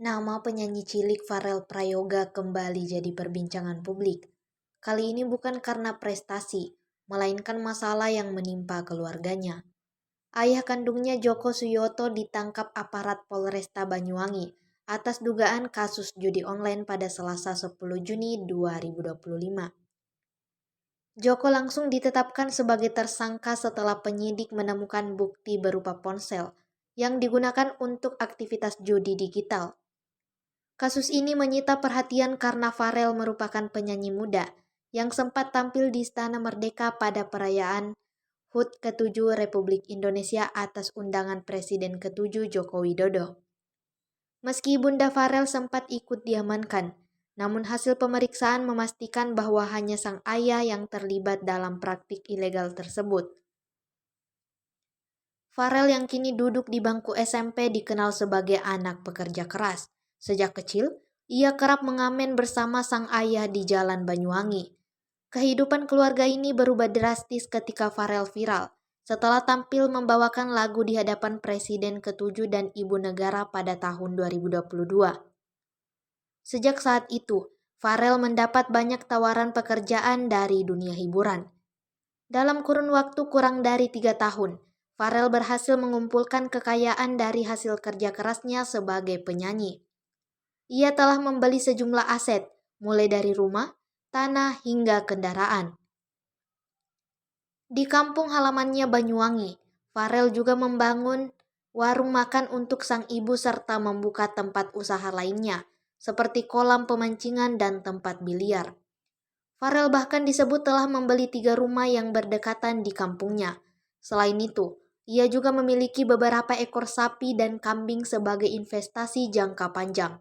Nama penyanyi cilik Pharrell Prayoga kembali jadi perbincangan publik. Kali ini bukan karena prestasi, melainkan masalah yang menimpa keluarganya. Ayah kandungnya Joko Suyoto ditangkap aparat Polresta Banyuwangi atas dugaan kasus judi online pada Selasa 10 Juni 2025. Joko langsung ditetapkan sebagai tersangka setelah penyidik menemukan bukti berupa ponsel yang digunakan untuk aktivitas judi digital. Kasus ini menyita perhatian karena Pharrell merupakan penyanyi muda yang sempat tampil di Istana Merdeka pada perayaan HUT ke-7 Republik Indonesia atas undangan Presiden ke-7 Joko Widodo. Meski Bunda Pharrell sempat ikut diamankan, namun hasil pemeriksaan memastikan bahwa hanya sang ayah yang terlibat dalam praktik ilegal tersebut. Pharrell yang kini duduk di bangku SMP dikenal sebagai anak pekerja keras. Sejak kecil, ia kerap mengamen bersama sang ayah di Jalan Banyuwangi. Kehidupan keluarga ini berubah drastis ketika Pharrell viral setelah tampil membawakan lagu di hadapan Presiden ke-7 dan Ibu Negara pada tahun 2022. Sejak saat itu, Pharrell mendapat banyak tawaran pekerjaan dari dunia hiburan. Dalam kurun waktu kurang dari 3 tahun, Pharrell berhasil mengumpulkan kekayaan dari hasil kerja kerasnya sebagai penyanyi. Ia telah membeli sejumlah aset, mulai dari rumah, tanah, hingga kendaraan. Di kampung halamannya Banyuwangi, Pharrell juga membangun warung makan untuk sang ibu serta membuka tempat usaha lainnya, seperti kolam pemancingan dan tempat biliar. Pharrell bahkan disebut telah membeli 3 rumah yang berdekatan di kampungnya. Selain itu, ia juga memiliki beberapa ekor sapi dan kambing sebagai investasi jangka panjang.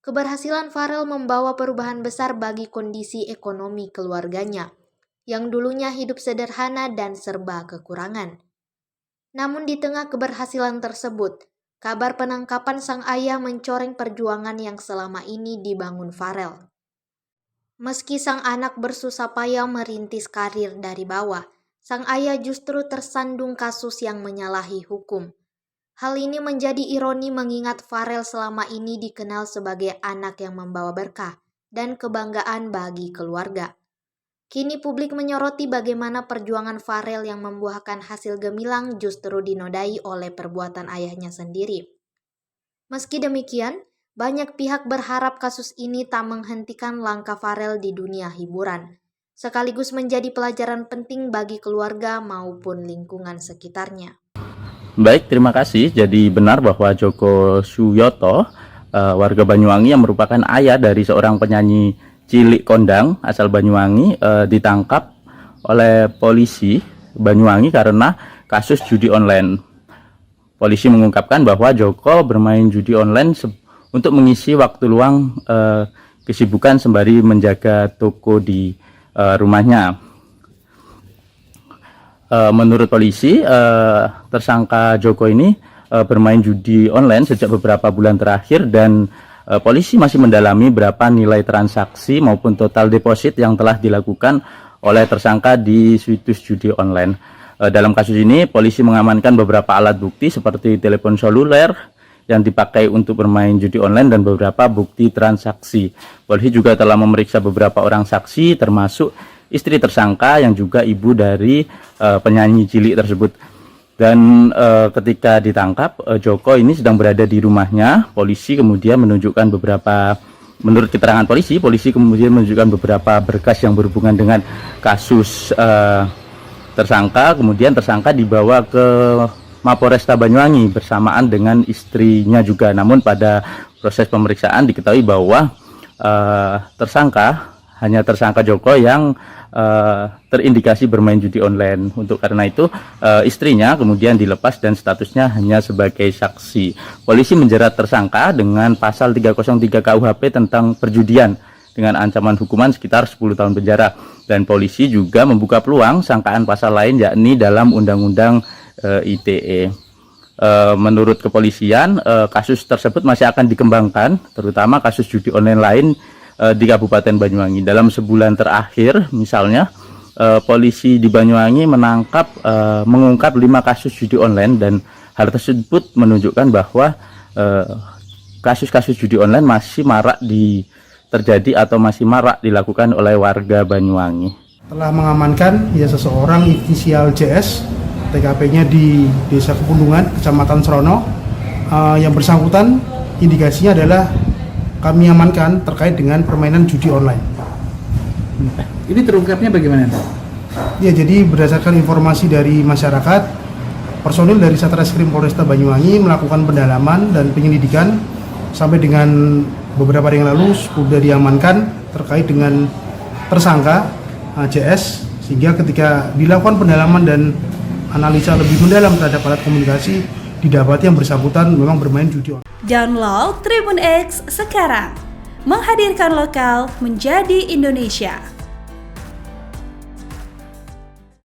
Keberhasilan Pharrell membawa perubahan besar bagi kondisi ekonomi keluarganya, yang dulunya hidup sederhana dan serba kekurangan. Namun di tengah keberhasilan tersebut, kabar penangkapan sang ayah mencoreng perjuangan yang selama ini dibangun Pharrell. Meski sang anak bersusah payah merintis karir dari bawah, sang ayah justru tersandung kasus yang menyalahi hukum. Hal ini menjadi ironi mengingat Pharrell selama ini dikenal sebagai anak yang membawa berkah dan kebanggaan bagi keluarga. Kini publik menyoroti bagaimana perjuangan Pharrell yang membuahkan hasil gemilang justru dinodai oleh perbuatan ayahnya sendiri. Meski demikian, banyak pihak berharap kasus ini tak menghentikan langkah Pharrell di dunia hiburan, sekaligus menjadi pelajaran penting bagi keluarga maupun lingkungan sekitarnya. Baik, terima kasih. Jadi benar bahwa Joko Suyoto, warga Banyuwangi yang merupakan ayah dari seorang penyanyi cilik kondang asal Banyuwangi, ditangkap oleh polisi Banyuwangi karena kasus judi online. Polisi mengungkapkan bahwa Joko bermain judi online untuk mengisi waktu luang kesibukan sembari menjaga toko di rumahnya. Menurut polisi, tersangka Joko ini bermain judi online sejak beberapa bulan terakhir dan polisi masih mendalami berapa nilai transaksi maupun total deposit yang telah dilakukan oleh tersangka di situs judi online. Dalam kasus ini, polisi mengamankan beberapa alat bukti seperti telepon seluler yang dipakai untuk bermain judi online dan beberapa bukti transaksi. Polisi juga telah memeriksa beberapa orang saksi termasuk istri tersangka yang juga ibu dari penyanyi cilik tersebut. Dan ketika ditangkap, Joko ini sedang berada di rumahnya. Polisi kemudian menunjukkan menurut keterangan polisi kemudian menunjukkan beberapa berkas yang berhubungan dengan kasus tersangka. Kemudian tersangka dibawa ke Mapolresta Banyuwangi bersamaan dengan istrinya juga. Namun pada proses pemeriksaan diketahui bahwa hanya tersangka Joko yang terindikasi bermain judi online. Untuk karena itu istrinya kemudian dilepas dan statusnya hanya sebagai saksi. Polisi menjerat tersangka dengan pasal 303 KUHP tentang perjudian dengan ancaman hukuman sekitar 10 tahun penjara. Dan polisi juga membuka peluang sangkaan pasal lain yakni dalam Undang-Undang ITE. Menurut kepolisian, kasus tersebut masih akan dikembangkan, terutama kasus judi online lain di Kabupaten Banyuwangi. Dalam sebulan terakhir, misalnya, polisi di Banyuwangi mengungkap 5 kasus judi online dan hal tersebut menunjukkan bahwa kasus-kasus judi online masih marak terjadi atau masih marak dilakukan oleh warga Banyuwangi. Telah mengamankan seseorang inisial JS, TKP-nya di Desa Kepundungan, Kecamatan Serono. Yang bersangkutan indikasinya adalah kami amankan terkait dengan permainan judi online. Ini terungkapnya bagaimana? Ya, jadi berdasarkan informasi dari masyarakat, personil dari Satreskrim Polresta Banyuwangi melakukan pendalaman dan penyelidikan sampai dengan beberapa hari yang lalu sudah diamankan terkait dengan tersangka JS, sehingga ketika dilakukan pendalaman dan analisa lebih mendalam terhadap alat komunikasi, didapati yang bersangkutan memang bermain judi online. Download Tribun X sekarang, menghadirkan lokal menjadi Indonesia.